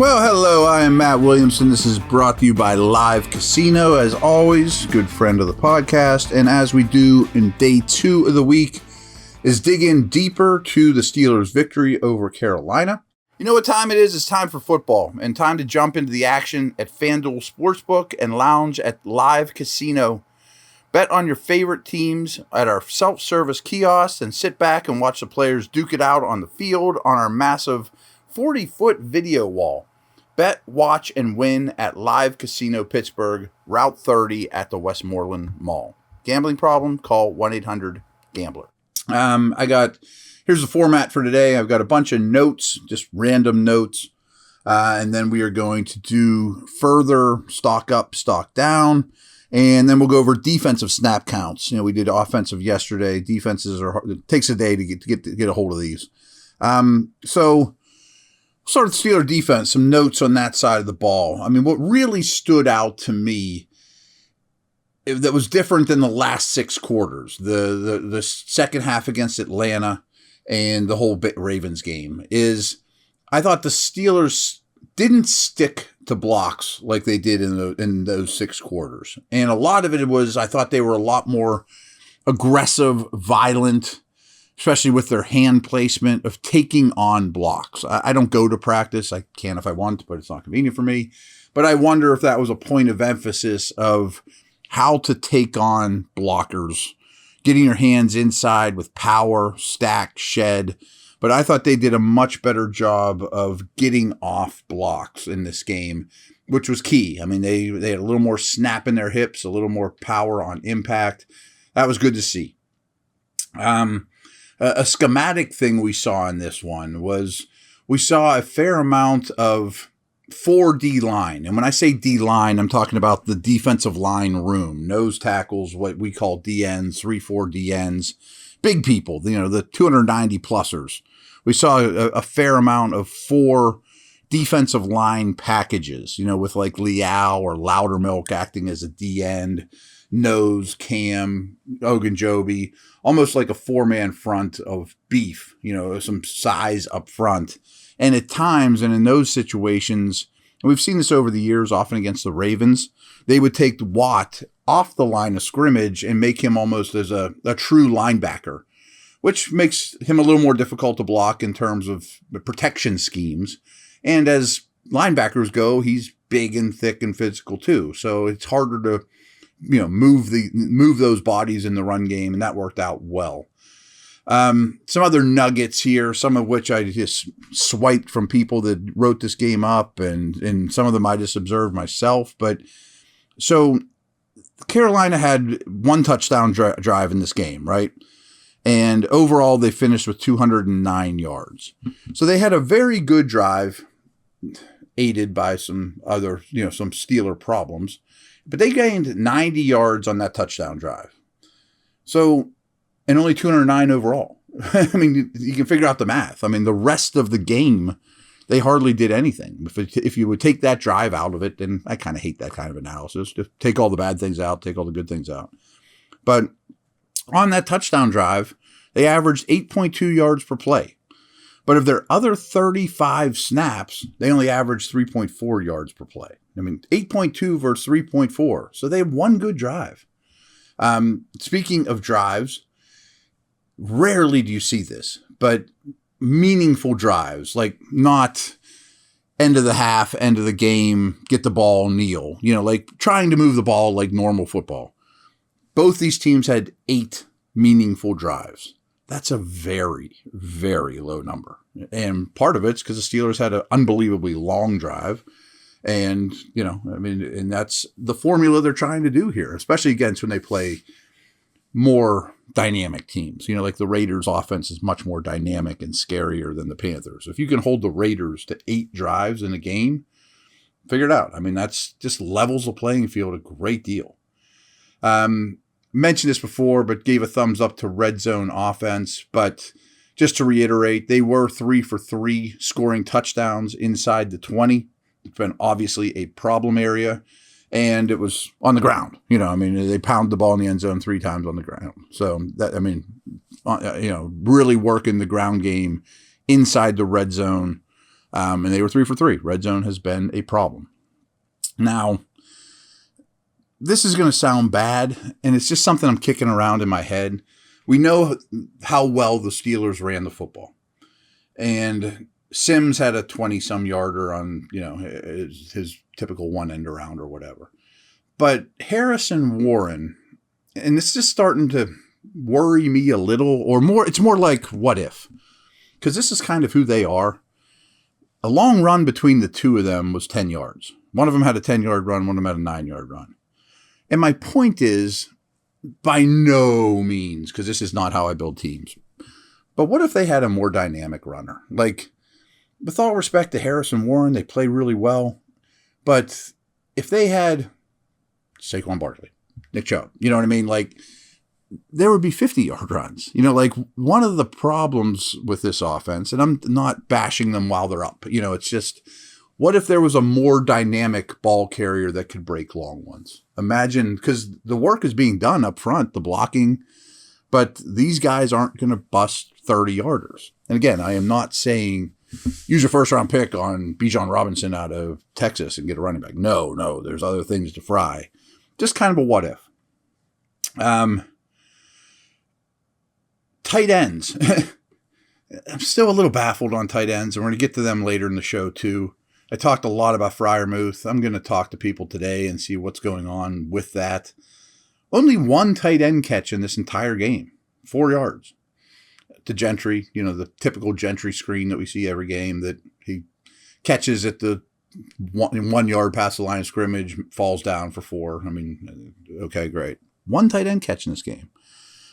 Well, hello, I am Matt Williamson. This is brought to you by Live Casino. As always, good friend of the podcast. And as we do in day 2 of the week, is dig in deeper to the Steelers' victory over Carolina. You know what time it is? It's time for football and time to jump into the action at FanDuel Sportsbook and lounge at Live Casino. Bet on your favorite teams at our self-service kiosks and sit back and watch the players duke it out on the field on our massive 40-foot video wall. Bet, watch, and win at Live Casino Pittsburgh, Route 30 at the Westmoreland Mall. Gambling problem? Call 1-800-GAMBLER. Here's the format for today. I've got a bunch of notes, just random notes, and then we are going to do further stock up, stock down, and then we'll go over defensive snap counts. You know, we did offensive yesterday. Defenses it takes a day to get a hold of these. So start with Steeler defense. Some notes on that side of the ball. I mean, what really stood out to me that was different than the last 6 quarters, the second half against Atlanta and the whole Ravens game, is I thought the Steelers didn't stick to blocks like they did in those 6 quarters. And a lot of it was, I thought they were a lot more aggressive, violent, especially with their hand placement of taking on blocks. I don't go to practice. I can if I want, but it's not convenient for me. But I wonder if that was a point of emphasis of how to take on blockers, getting your hands inside with power, stack, shed. But I thought they did a much better job of getting off blocks in this game, which was key. I mean, they had a little more snap in their hips, a little more power on impact. That was good to see. A schematic thing we saw in this one was we saw a fair amount of 4 D-line. And when I say D-line, I'm talking about the defensive line room, nose tackles, what we call DNs, 3-4 DNs, big people, you know, the 290-plussers. We saw a fair amount of 4 defensive line packages, you know, with like Leal or Loudermilk acting as a D-end, nose, Cam, Ogunjobi, almost like a 4-man front of beef, you know, some size up front. And at times, and in those situations, and we've seen this over the years, often against the Ravens, they would take Watt off the line of scrimmage and make him almost as a true linebacker, which makes him a little more difficult to block in terms of the protection schemes. And as linebackers go, he's big and thick and physical too. So it's harder to, you know, move those bodies in the run game, and that worked out well. Some other nuggets here, some of which I just swiped from people that wrote this game up, and some of them I just observed myself. But so Carolina had 1 touchdown drive in this game, right? And overall, they finished with 209 yards. So they had a very good drive, aided by some other, you know, some Steeler problems. But they gained 90 yards on that touchdown drive. So, and only 209 overall. I mean, you can figure out the math. I mean, the rest of the game, they hardly did anything. If you would take that drive out of it, then I kind of hate that kind of analysis. Just take all the bad things out, take all the good things out. But on that touchdown drive, they averaged 8.2 yards per play. But of their other 35 snaps, they only averaged 3.4 yards per play. I mean, 8.2 versus 3.4. So they have one good drive. Speaking of drives, rarely do you see this, but meaningful drives, like not end of the half, end of the game, get the ball, kneel, you know, like trying to move the ball like normal football. Both these teams had 8 meaningful drives. That's a very, very low number. And part of it's because the Steelers had an unbelievably long drive. And, you know, I mean, and that's the formula they're trying to do here, especially against when they play more dynamic teams. You know, like the Raiders' offense is much more dynamic and scarier than the Panthers. If you can hold the Raiders to 8 drives in a game, figure it out. I mean, that's just levels the playing field a great deal. Mentioned this before, but gave a thumbs up to red zone offense. But just to reiterate, they were 3 for 3 scoring touchdowns inside the 20. It's been obviously a problem area, and it was on the ground. You know, I mean, they pounded the ball in the end zone 3 times on the ground. So that, I mean, you know, really working the ground game inside the red zone. And they were 3 for 3. Red zone has been a problem. Now, this is going to sound bad, and it's just something I'm kicking around in my head. We know how well the Steelers ran the football. And Sims had a 20-some yarder on, his typical one end around or whatever. But Harris and Warren, and it's just starting to worry me a little, or more, it's more like what if? Because this is kind of who they are. A long run between the two of them was 10 yards. One of them had a 10-yard run, one of them had a 9-yard run. And my point is, by no means, because this is not how I build teams, but what if they had a more dynamic runner? Like, with all respect to Harris and Warren, they play really well. But if they had Saquon Barkley, Nick Chubb, you know what I mean? Like, there would be 50-yard runs. Like, one of the problems with this offense, and I'm not bashing them while they're up, it's just, what if there was a more dynamic ball carrier that could break long ones? Imagine, because the work is being done up front, the blocking, but these guys aren't going to bust 30-yarders. And again, I am not saying use your first-round pick on Dejan Robinson out of Texas and get a running back. No, there's other things to fry. Just kind of a what if. Tight ends. I'm still a little baffled on tight ends, and we're going to get to them later in the show too. I talked a lot about Freiermuth. I'm going to talk to people today and see what's going on with that. Only one tight end catch in this entire game, 4 yards. To Gentry, the typical Gentry screen that we see every game that he catches at the 1 yard past the line of scrimmage, falls down for 4. I mean, okay, great. One tight end catch in this game.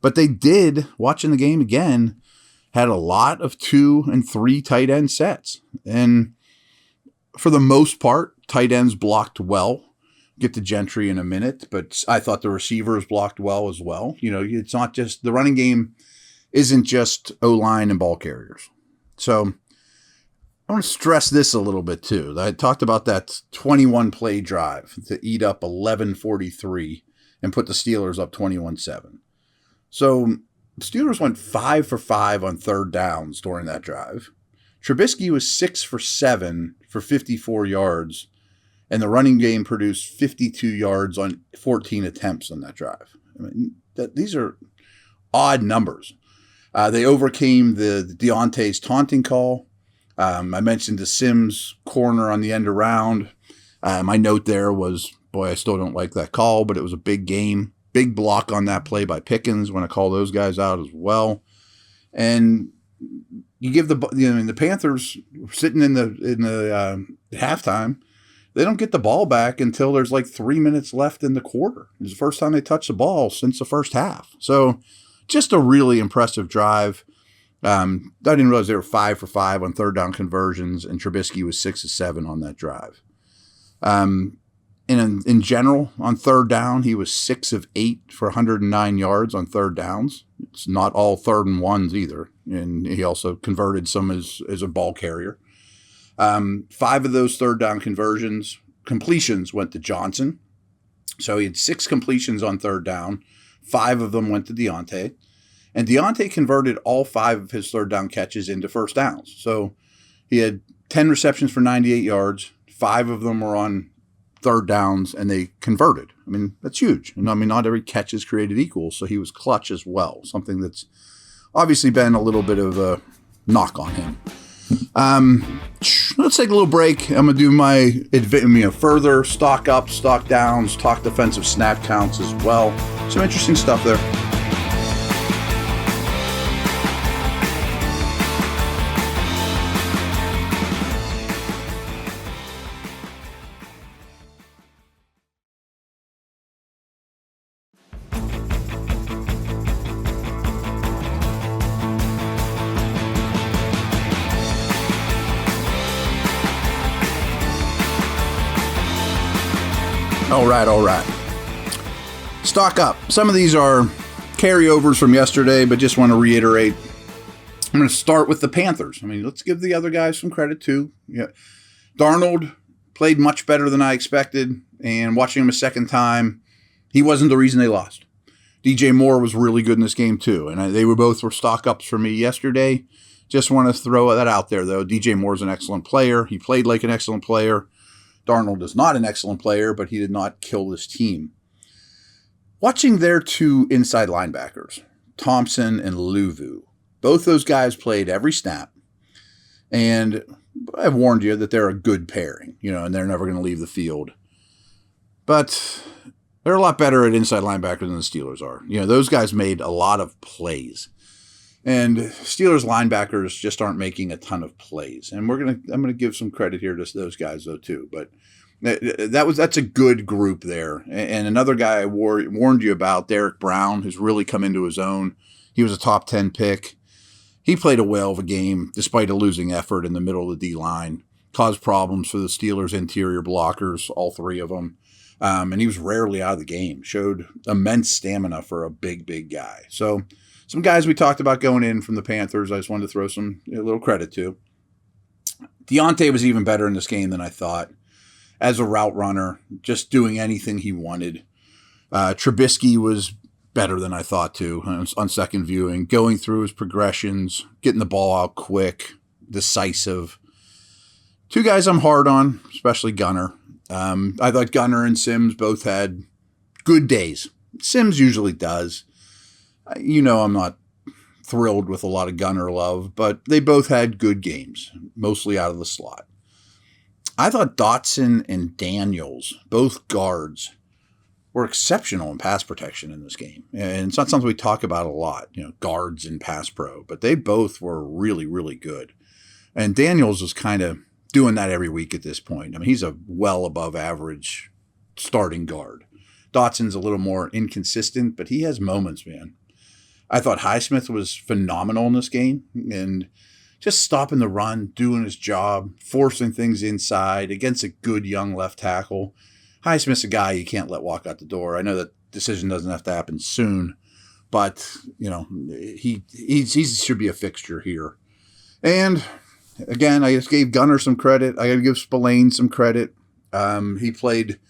But they did, watching the game again, had a lot of 2 and 3 tight end sets. And for the most part, tight ends blocked well. Get to Gentry in a minute, but I thought the receivers blocked well as well. It's not just, the running game isn't just O-line and ball carriers. So I want to stress this a little bit too. I talked about that 21-play drive to eat up 11:43 and put the Steelers up 21-7. So the Steelers went 5 for 5 on third downs during that drive. Trubisky was 6 for 7 for 54 yards, and the running game produced 52 yards on 14 attempts on that drive. I mean, these are odd numbers. They overcame the Deontay's taunting call. I mentioned the Sims corner on the end around. My note there was, boy, I still don't like that call, but it was a big game. Big block on that play by Pickens when I call those guys out as well. And you give the Panthers sitting in the halftime, they don't get the ball back until there's like 3 minutes left in the quarter. It's the first time they touched the ball since the first half. So just a really impressive drive. I didn't realize they were 5 for 5 on third down conversions, and Trubisky was 6 of 7 on that drive. And in general, on third down, he was 6 of 8 for 109 yards on third downs. It's not all 3rd and 1s either. And he also converted some as a ball carrier. 5 of those third down completions went to Johnson. So he had 6 completions on third down. 5 of them went to Deontay. And Deontay converted all 5 of his third down catches into first downs. So he had 10 receptions for 98 yards. 5 of them were on third downs, and they converted. I mean, that's huge. And I mean, not every catch is created equal, so he was clutch as well, something that's obviously been a little bit of a knock on him. Let's take a little break. I'm going to do my further stock ups, stock downs, talk defensive snap counts as well. Some interesting stuff there. All right. Stock up. Some of these are carryovers from yesterday, but just want to reiterate. I'm going to start with the Panthers. I mean, let's give the other guys some credit too. Yeah. Darnold played much better than I expected, and watching him a second time, he wasn't the reason they lost. DJ Moore was really good in this game too, and they were both stock ups for me yesterday. Just want to throw that out there, though. DJ Moore's an excellent player. He played like an excellent player. Darnold is not an excellent player, but he did not kill this team. Watching their two inside linebackers, Thompson and Luvu, both those guys played every snap. And I've warned you that they're a good pairing, and they're never going to leave the field. But they're a lot better at inside linebacker than the Steelers are. Those guys made a lot of plays. And Steelers linebackers just aren't making a ton of plays. And I'm gonna give some credit here to those guys though too. But that's a good group there. And another guy I warned you about, Derek Brown, who's really come into his own. He was a top 10 pick. He played a whale of a game despite a losing effort in the middle of the D-line. Caused problems for the Steelers' interior blockers, all three of them. And he was rarely out of the game. Showed immense stamina for a big, big guy. So some guys we talked about going in from the Panthers, I just wanted to throw a little credit to. Deontay was even better in this game than I thought. As a route runner, just doing anything he wanted. Trubisky was better than I thought too on second viewing. Going through his progressions, getting the ball out quick, decisive. Two guys I'm hard on, especially Gunner. I thought Gunner and Sims both had good days. Sims usually does. I'm not thrilled with a lot of Gunner love, but they both had good games, mostly out of the slot. I thought Dotson and Daniels, both guards, were exceptional in pass protection in this game. And it's not something we talk about a lot, guards in pass pro, but they both were really, really good. And Daniels is kind of doing that every week at this point. I mean, he's a well above average starting guard. Dotson's a little more inconsistent, but he has moments, man. I thought Highsmith was phenomenal in this game and just stopping the run, doing his job, forcing things inside against a good young left tackle. Highsmith's a guy you can't let walk out the door. I know that decision doesn't have to happen soon, but, he should be a fixture here. And again, I just gave Gunner some credit. I got to give Spillane some credit. He played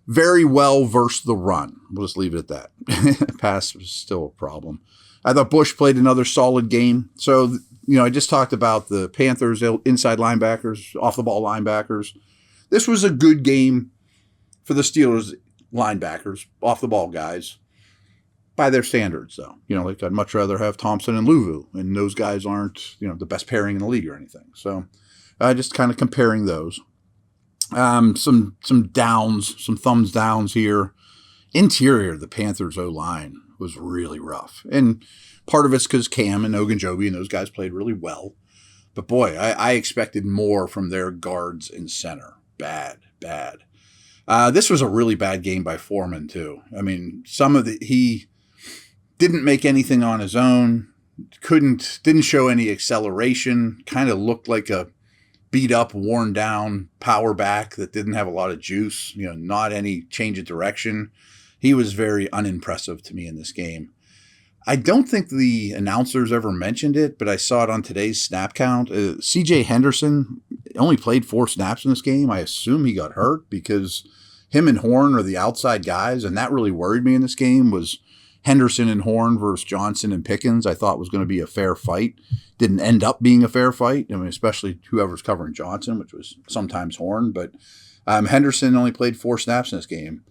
very well versus the run. We'll just leave it at that. Pass was still a problem. I thought Bush played another solid game. So, I just talked about the Panthers inside linebackers, off the ball linebackers. This was a good game for the Steelers linebackers, off the ball guys, by their standards, though. I'd much rather have Thompson and Luvu, and those guys aren't, the best pairing in the league or anything. So, just kind of comparing those. Some downs, some thumbs downs here. Interior, the Panthers O-line was really rough. And part of it's because Cam and Ogunjobi and those guys played really well. But boy, I expected more from their guards and center. Bad. This was a really bad game by Foreman, too. I mean, he didn't make anything on his own, didn't show any acceleration, kind of looked like a beat up, worn down power back that didn't have a lot of juice, not any change of direction. He was very unimpressive to me in this game. I don't think the announcers ever mentioned it, but I saw it on today's snap count. CJ Henderson only played 4 snaps in this game. I assume he got hurt because him and Horn are the outside guys, and that really worried me in this game was Henderson and Horn versus Johnson and Pickens. I thought was going to be a fair fight. Didn't end up being a fair fight. I mean, especially whoever's covering Johnson, which was sometimes Horn, but Henderson only played 4 snaps in this game.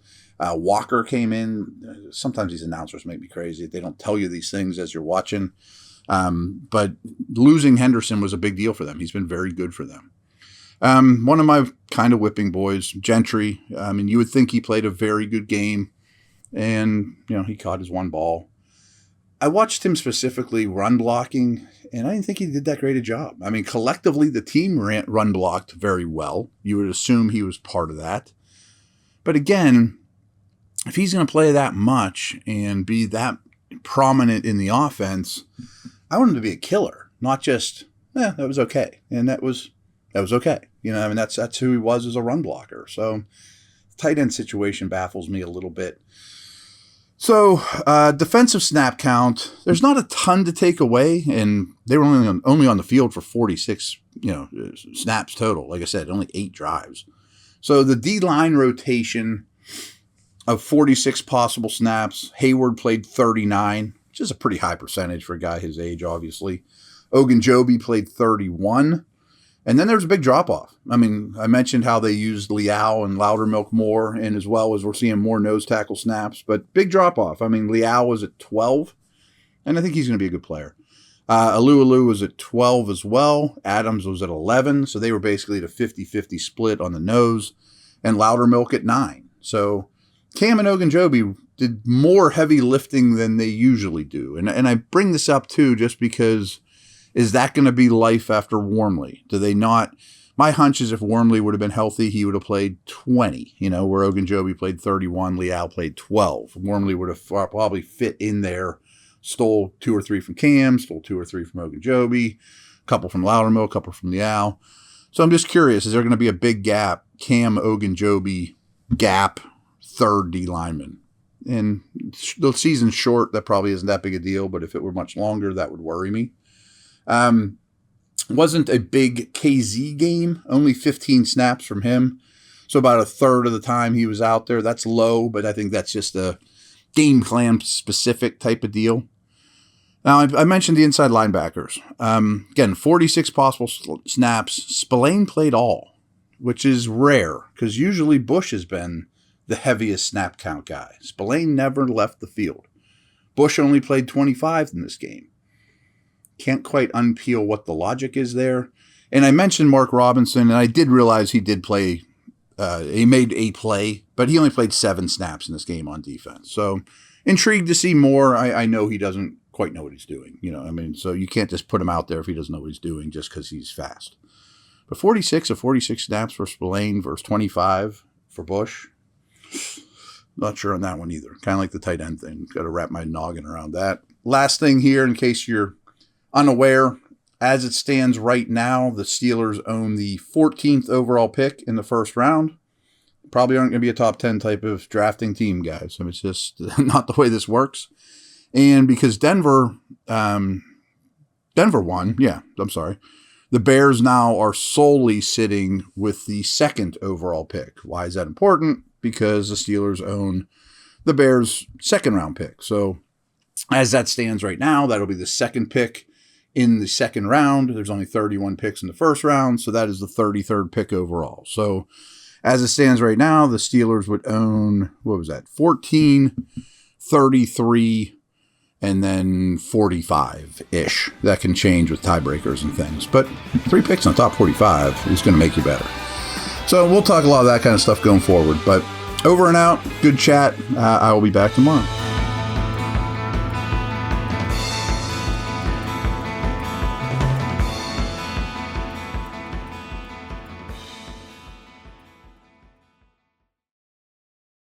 Walker came in. Sometimes these announcers make me crazy. They don't tell you these things as you're watching. But losing Henderson was a big deal for them. He's been very good for them. One of my kind of whipping boys, Gentry. I mean, you would think he played a very good game. And, he caught his one ball. I watched him specifically run blocking, and I didn't think he did that great a job. I mean, collectively, the team run blocked very well. You would assume he was part of that. But again, if he's going to play that much and be that prominent in the offense, I want him to be a killer, not just, that was okay. And that was okay. That's who he was as a run blocker. So tight end situation baffles me a little bit. So defensive snap count, there's not a ton to take away, and they were only on the field for 46, snaps total. Like I said, only 8 drives. So the D-line rotation of 46 possible snaps, Hayward played 39, which is a pretty high percentage for a guy his age, obviously. Ogunjobi played 31. And then there's a big drop-off. I mean, I mentioned how they used Leal and Loudermilk more, and as well as we're seeing more nose tackle snaps. But big drop-off. I mean, Leal was at 12, and I think he's going to be a good player. Alu was at 12 as well. Adams was at 11, so they were basically at a 50-50 split on the nose, and Loudermilk at 9. So Cam and Ogunjobi did more heavy lifting than they usually do. And I bring this up, too, just because... is that going to be life after Wormley? Do they not? My hunch is if Wormley would have been healthy, he would have played 20, where Ogunjobi played 31, Leal played 12. Wormley would have probably fit in there, stole 2 or 3 from Cam, stole 2 or 3 from Ogunjobi, a couple from Loudermilk, a couple from Leal. So I'm just curious, is there going to be a big gap, Cam, Ogunjobi gap, third D lineman? And the season's short, that probably isn't that big a deal, but if it were much longer, that would worry me. Wasn't a big KZ game, only 15 snaps from him. So about a third of the time he was out there. That's low, but I think that's just a game plan specific type of deal. Now, I mentioned the inside linebackers. Again, 46 possible snaps. Spillane played all, which is rare because usually Bush has been the heaviest snap count guy. Spillane never left the field. Bush only played 25 in this game. Can't quite unpeel what the logic is there. And I mentioned Mark Robinson, and I did realize he did play, he made a play, but he only played 7 snaps in this game on defense. So intrigued to see more. I know he doesn't quite know what he's doing. So you can't just put him out there if he doesn't know what he's doing just because he's fast. But 46 of 46 snaps for Spillane versus 25 for Bush. Not sure on that one either. Kind of like the tight end thing. Got to wrap my noggin around that. Last thing here, in case you're unaware, as it stands right now, the Steelers own the 14th overall pick in the first round. Probably aren't going to be a top 10 type of drafting team, guys. So it's just not the way this works. And because Denver won, the Bears now are solely sitting with the 2nd overall pick. Why is that important? Because the Steelers own the Bears' 2nd round pick. So as that stands right now, that'll be the 2nd pick in the 2nd round. There's only 31 picks in the 1st round, so that is the 33rd pick overall. So as it stands right now, the Steelers would own, 14, 33, and then 45-ish. That can change with tiebreakers and things. But 3 picks on top 45 is going to make you better. So we'll talk a lot of that kind of stuff going forward. But over and out, good chat. I will be back tomorrow.